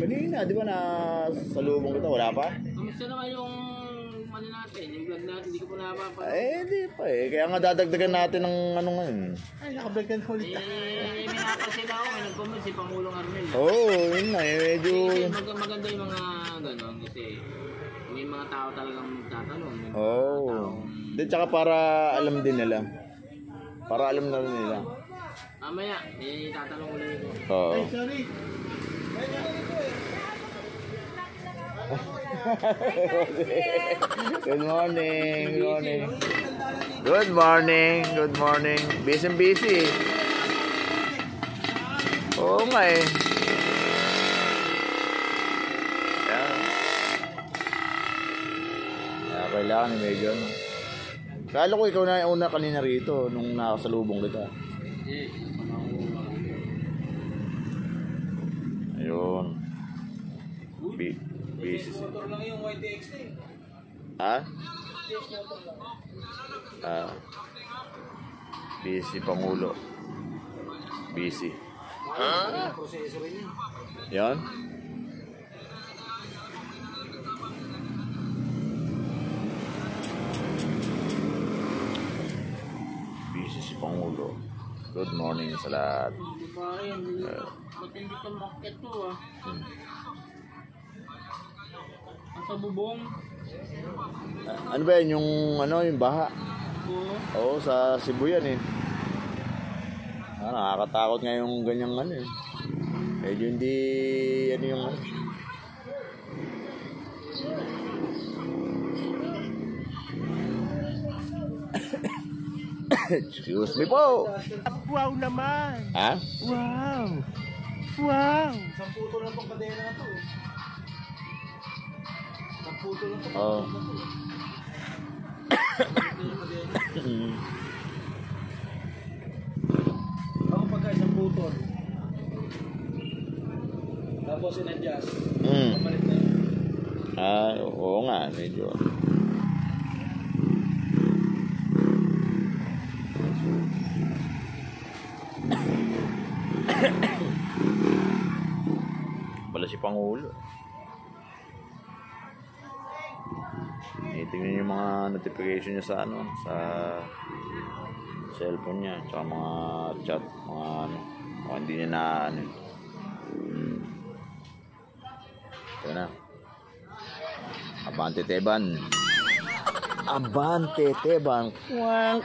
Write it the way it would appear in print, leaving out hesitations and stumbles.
Kanina, di ba na salubong kita? Wala pa? Kamusta naman yung ano natin, yung vlog natin, hindi ko pa napapanood. Di pa eh. Kaya nga dadagdagan natin ng ano ngayon. Ay, nakablog ka na ulit. May napasin ako, may nag-comment si Pangulong Arnel. Yun na eh. Medyo... Kasi maganda yung mga gano'n, kasi may mga tao talagang magtatanong. Di, tsaka para alam din nila. Para alam na rin nila. Mamaya, tatanong ulit ko. Ay, sorry. Good morning. Good morning. Good morning. Good morning. Busy. Oo nga eh. Kaya kailangan medyo ano. Kala ko ikaw na una kanina rito nung nakasalubong kita. Ayun. Busy. Motor lang yung YTX na eh. Ha? Busy Pangulo. Busy. Proseso rin yun. Yan? Busy si Pangulo. Good morning sa lahat. Hindi pa rin. Matindi kang market to ah. Sa bubong. Ano ba yan? Yung baha? Oo, sa Cebu yan eh. Nakakatakot nga yung ganyang ano eh. Medyo hindi ano yung ano. Excuse me po. Wow naman. Ha? Wow. Isang puto lang itong kadena na to eh. Isang puto lang itong kadena na to eh. Ako pagka isang puto. Tapos in-adjust. Papalit na yun. Oo nga, medyo. Wala si Pangulo. Tingnan yung mga notification niya sa sa cellphone niya, tsaka mga chat, mga hindi niya na Ito na. Abante Teban. Abante Teban. Kwang.